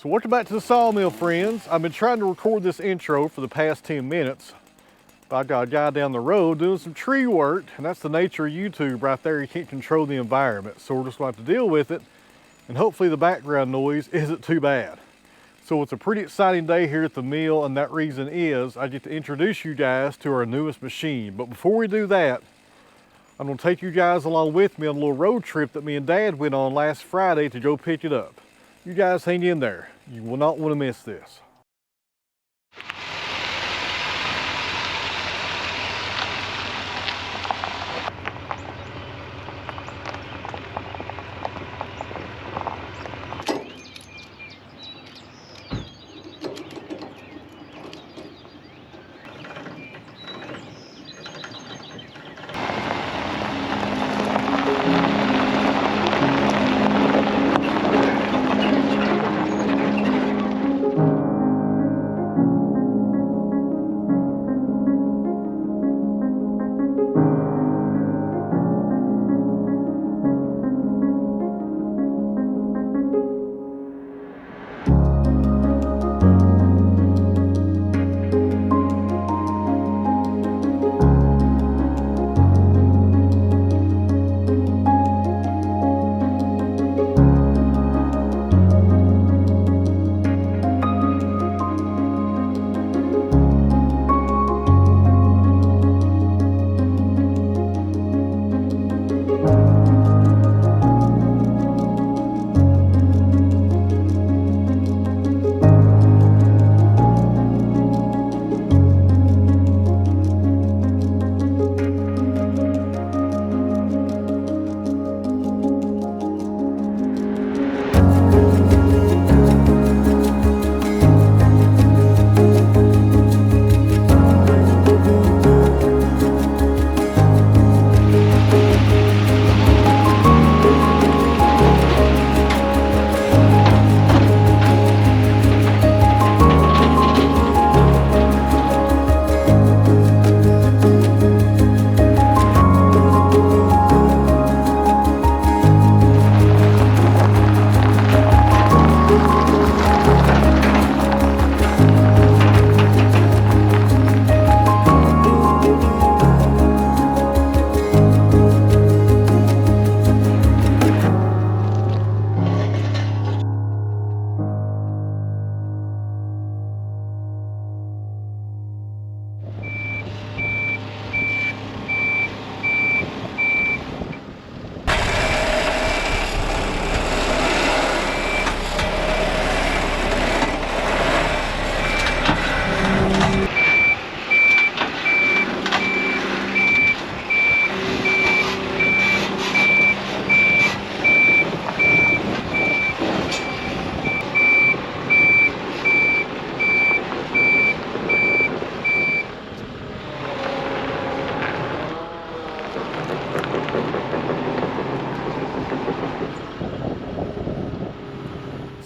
So welcome back to the Sawmill, friends. I've been trying to record this intro for the past 10 minutes. But I got a guy down the road doing some tree work, and that's the nature of YouTube right there. You can't control the environment, so we're just going to have to deal with it, and hopefully the background noise isn't too bad. So it's a pretty exciting day here at the mill, and that reason is I get to introduce you guys to our newest machine. But before we do that, I'm going to take you guys along with me on a little road trip that me and Dad went on last Friday to go pick it up. You guys hang in there. You will not want to miss this.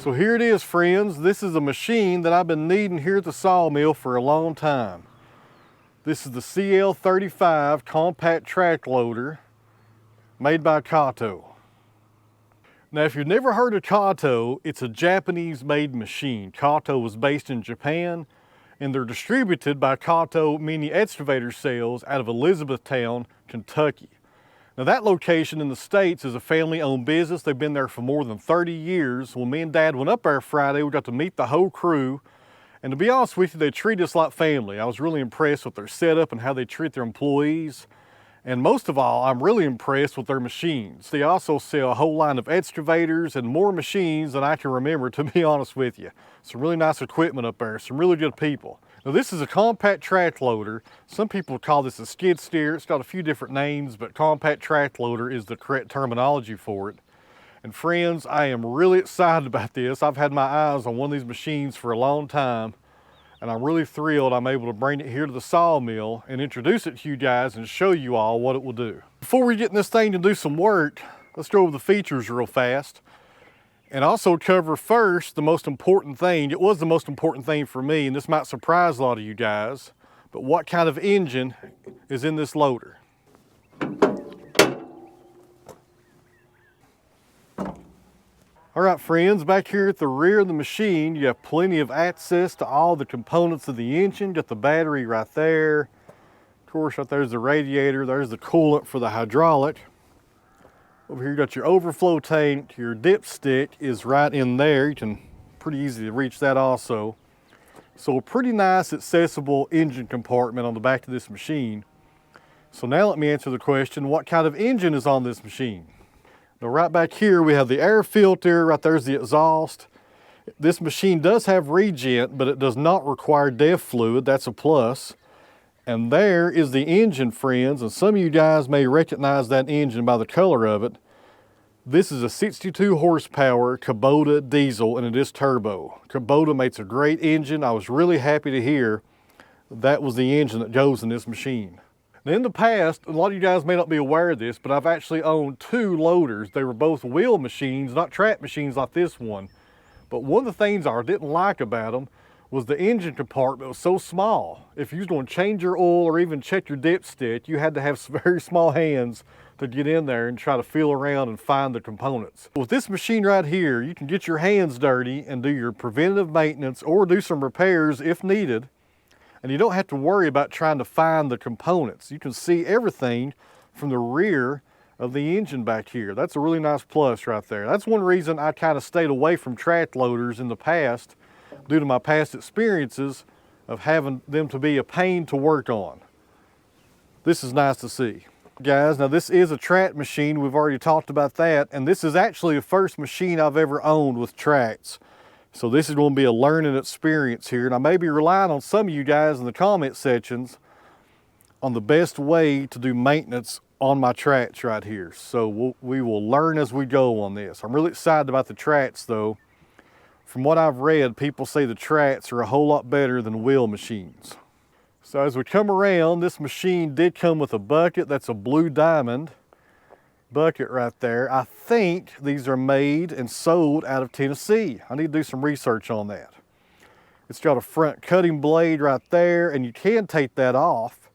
So here it is, friends. This is a machine that I've been needing here at the sawmill for a long time. This is the CL35 compact track loader made by Kato. Now, if you've never heard of Kato, it's a Japanese-made machine. Kato was based in Japan, and they're distributed by Kato Mini Excavator Sales out of Elizabethtown, Kentucky. Now, that location in the States is a family-owned business. They've been there for more than 30 years. When me and Dad went up there Friday, we got to meet the whole crew. And to be honest with you, they treat us like family. I was really impressed with their setup and how they treat their employees. And most of all, I'm really impressed with their machines. They also sell a whole line of excavators and more machines than I can remember, to be honest with you. Some really nice equipment up there, some really good people. Now, this is a compact track loader. Some people call this a skid steer. It's got a few different names, but compact track loader is the correct terminology for it. And friends, I am really excited about this. I've had my eyes on one of these machines for a long time, and I'm really thrilled I'm able to bring it here to the sawmill and introduce it to you guys and show you all what it will do. Before we get in this thing to do some work, let's go over the features real fast. And also cover first the most important thing. It was the most important thing for me, and this might surprise a lot of you guys, but what kind of engine is in this loader? All right, friends, back here at the rear of the machine, you have plenty of access to all the components of the engine. Got the battery right there. Of course, right there's the radiator. There's the coolant for the hydraulic. Over here, you got your overflow tank. Your dipstick is right in there. You can pretty easy to reach that also. So a pretty nice accessible engine compartment on the back of this machine. So now let me answer the question, what kind of engine is on this machine? Now right back here we have the air filter, right there's the exhaust. This machine does have regent, but it does not require DEF fluid, that's a plus. And there is the engine, friends, and some of you guys may recognize that engine by the color of it. This is a 62 horsepower Kubota diesel and it is turbo. Kubota makes a great engine. I was really happy to hear that was the engine that goes in this machine. Now in the past, a lot of you guys may not be aware of this, but I've actually owned 2 loaders. They were both wheel machines, not track machines like this one. But one of the things I didn't like about them was the engine compartment was so small. If you was going to change your oil or even check your dipstick, you had to have very small hands to get in there and try to feel around and find the components. With this machine right here, you can get your hands dirty and do your preventative maintenance or do some repairs if needed. And you don't have to worry about trying to find the components. You can see everything from the rear of the engine back here. That's a really nice plus right there. That's one reason I kind of stayed away from track loaders in the past, due to my past experiences of having them to be a pain to work on. This is nice to see. Guys, now this is a track machine, we've already talked about that, and this is actually the first machine I've ever owned with tracks. So this is going to be a learning experience here, and I may be relying on some of you guys in the comment sections on the best way to do maintenance on my tracks right here. So we will learn as we go on this. I'm really excited about the tracks though. From what I've read, people say the tracks are a whole lot better than wheel machines. So as we come around, this machine did come with a bucket. That's a Blue Diamond bucket right there. I think these are made and sold out of Tennessee. I need to do some research on that. It's got a front cutting blade right there, and you can take that off.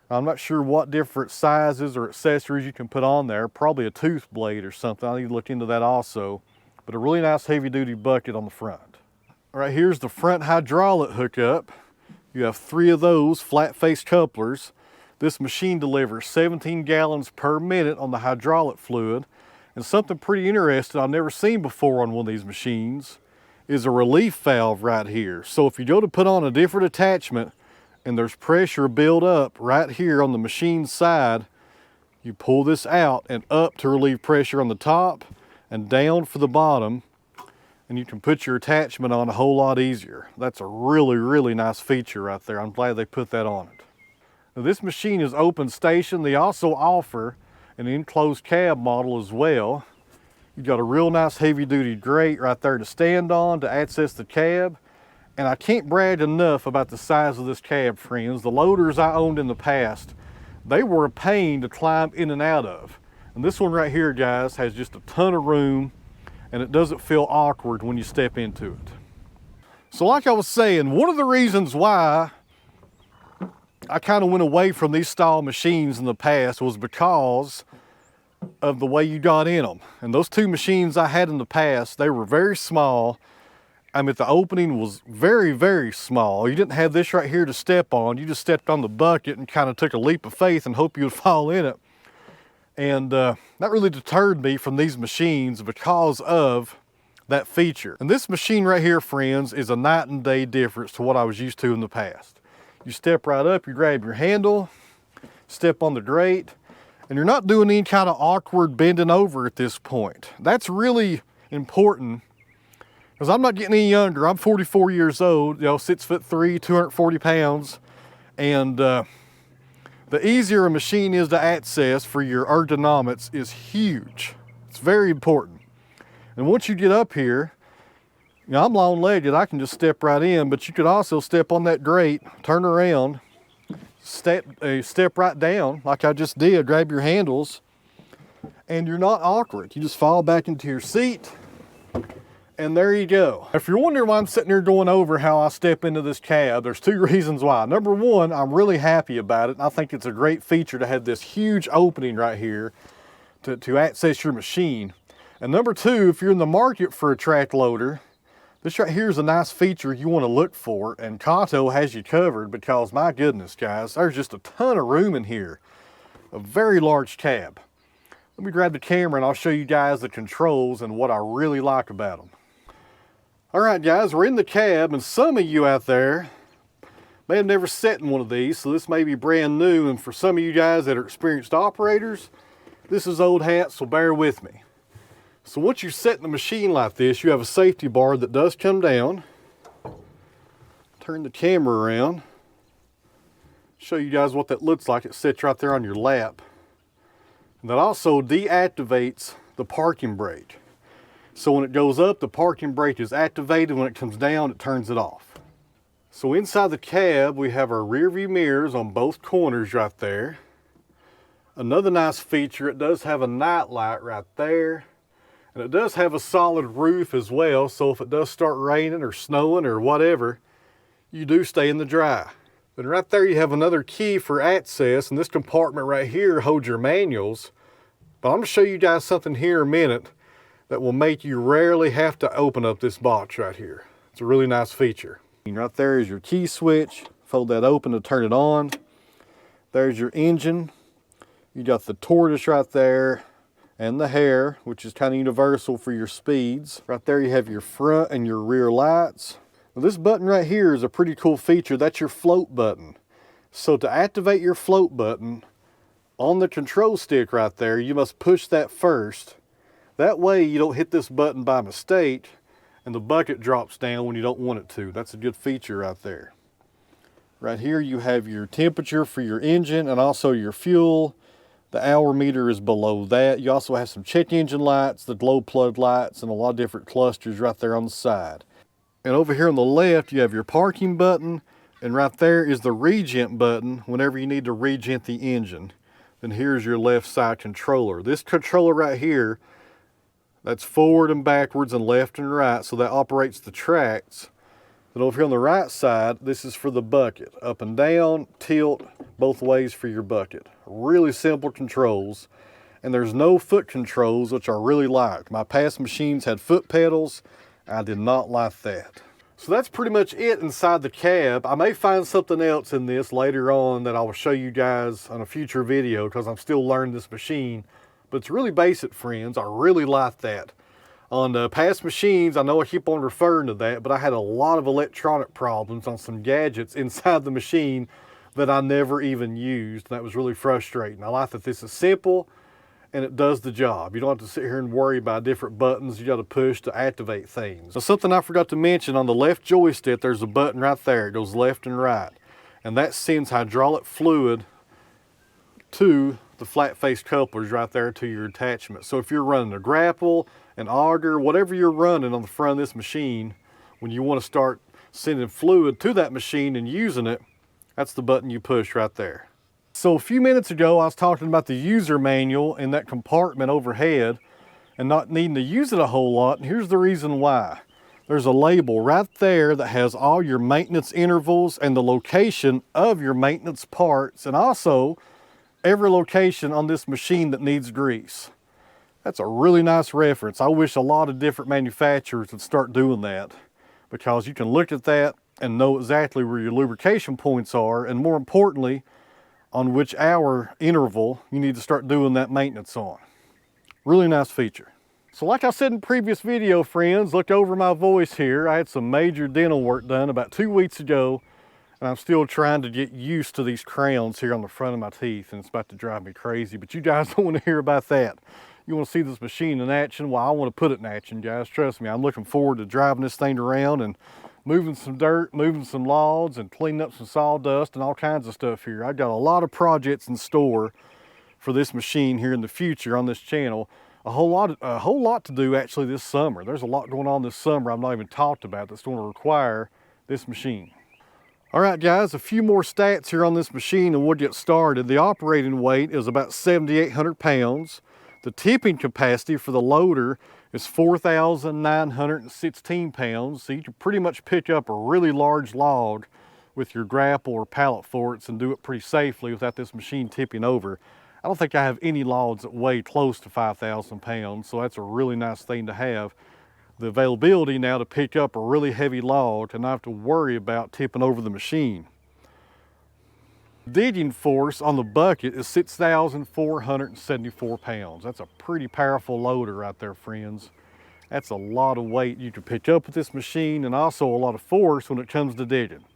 I'm not sure what different sizes or accessories you can put on there. Probably a tooth blade or something. I need to look into that also. But a really nice heavy duty bucket on the front. All right, here's the front hydraulic hookup. You have 3 of those flat face couplers. This machine delivers 17 gallons per minute on the hydraulic fluid. And something pretty interesting I've never seen before on one of these machines is a relief valve right here. So if you go to put on a different attachment and there's pressure build up right here on the machine side, you pull this out and up to relieve pressure on the top and down for the bottom, and you can put your attachment on a whole lot easier. That's a really, really nice feature right there. I'm glad they put that on it. Now this machine is open station. They also offer an enclosed cab model as well. You've got a real nice heavy duty grate right there to stand on to access the cab. And I can't brag enough about the size of this cab, friends. The loaders I owned in the past, they were a pain to climb in and out of. And this one right here, guys, has just a ton of room, and it doesn't feel awkward when you step into it. So like I was saying, one of the reasons why I kind of went away from these style machines in the past was because of the way you got in them. And those 2 machines I had in the past, they were very small. I mean, the opening was very, very small. You didn't have this right here to step on. You just stepped on the bucket and kind of took a leap of faith and hope you would fall in it. And that really deterred me from these machines because of that feature. And this machine right here, friends, is a night and day difference to what I was used to in the past. You step right up, you grab your handle, step on the grate, and you're not doing any kind of awkward bending over at this point. That's really important because I'm not getting any younger. I'm 44 years old, 6'3", 240 pounds, and the easier a machine is to access for your ergonomics is huge. It's very important. And once you get up here, I'm long-legged, I can just step right in, but you could also step on that grate, turn around, step right down like I just did, grab your handles, and you're not awkward. You just fall back into your seat, and there you go. If you're wondering why I'm sitting here going over how I step into this cab, there's 2 reasons why. Number 1, I'm really happy about it. I think it's a great feature to have this huge opening right here to access your machine. And number two, if you're in the market for a track loader, this right here is a nice feature you want to look for, and Kato has you covered because, my goodness, guys, there's just a ton of room in here. A very large cab. Let me grab the camera and I'll show you guys the controls and what I really like about them. All right, guys, we're in the cab, and some of you out there may have never sat in one of these, so this may be brand new, and for some of you guys that are experienced operators, this is old hat, so bear with me. So once you set in the machine like this, you have a safety bar that does come down. Turn the camera around. Show you guys what that looks like. It sits right there on your lap. And that also deactivates the parking brake. So when it goes up, the parking brake is activated. When it comes down, it turns it off. So inside the cab, we have our rear view mirrors on both corners right there. Another nice feature, it does have a night light right there. And it does have a solid roof as well, so if it does start raining or snowing or whatever, you do stay in the dry. Then right there you have another key for access, and this compartment right here holds your manuals. But I'm going to show you guys something here in a minute that will make you rarely have to open up this box right here. It's a really nice feature. And right there is your key switch. Fold that open to turn it on. There's your engine. You got the tortoise right there, and the hair, which is kind of universal for your speeds. Right there you have your front and your rear lights. Now this button right here is a pretty cool feature. That's your float button. So to activate your float button on the control stick right there, you must push that first. That way you don't hit this button by mistake and the bucket drops down when you don't want it to. That's a good feature right there. Right here you have your temperature for your engine and also your fuel. The hour meter is below that. You also have some check engine lights, the glow plug lights, and a lot of different clusters right there on the side. And over here on the left, you have your parking button, and right there is the regent button whenever you need to regent the engine. Then here's your left side controller. This controller right here, that's forward and backwards and left and right, so that operates the tracks. Then over here on the right side, this is for the bucket. Up and down, tilt, both ways for your bucket. Really simple controls. And there's no foot controls, which I really like. My past machines had foot pedals. I did not like that. So that's pretty much it inside the cab. I may find something else in this later on that I will show you guys on a future video because I'm still learning this machine. But it's really basic, friends. I really like that. On the past machines, I know I keep on referring to that, but I had a lot of electronic problems on some gadgets inside the machine that I never even used. That was really frustrating. I like that this is simple and it does the job. You don't have to sit here and worry about different buttons you got to push to activate things. Now, something I forgot to mention, on the left joystick, there's a button right there. It goes left and right. And that sends hydraulic fluid to the flat face couplers right there to your attachment. So if you're running a grapple, an auger, whatever you're running on the front of this machine, when you want to start sending fluid to that machine and using it, that's the button you push right there. So a few minutes ago, I was talking about the user manual in that compartment overhead and not needing to use it a whole lot. And here's the reason why. There's a label right there that has all your maintenance intervals and the location of your maintenance parts, and also every location on this machine that needs grease. That's a really nice reference. I wish a lot of different manufacturers would start doing that, because you can look at that and know exactly where your lubrication points are, and more importantly, on which hour interval you need to start doing that maintenance on. Really nice feature. So like I said in previous video, friends, look over my voice here. I had some major dental work done about 2 weeks ago, and I'm still trying to get used to these crowns here on the front of my teeth, and it's about to drive me crazy, but you guys don't want to hear about that. You want to see this machine in action? Well, I want to put it in action, guys. Trust me, I'm looking forward to driving this thing around and moving some dirt, moving some logs, and cleaning up some sawdust and all kinds of stuff here. I've got a lot of projects in store for this machine here in the future on this channel. A whole lot to do actually this summer. There's a lot going on this summer I've not even talked about that's going to require this machine. All right, guys, a few more stats here on this machine and we'll get started. The operating weight is about 7,800 pounds. The tipping capacity for the loader is 4,916 pounds. So you can pretty much pick up a really large log with your grapple or pallet forks and do it pretty safely without this machine tipping over. I don't think I have any logs that weigh close to 5,000 pounds, so that's a really nice thing to have. The availability now to pick up a really heavy log and not have to worry about tipping over the machine. Digging force on the bucket is 6,474 pounds. That's a pretty powerful loader right there, friends. That's a lot of weight you can pick up with this machine, and also a lot of force when it comes to digging.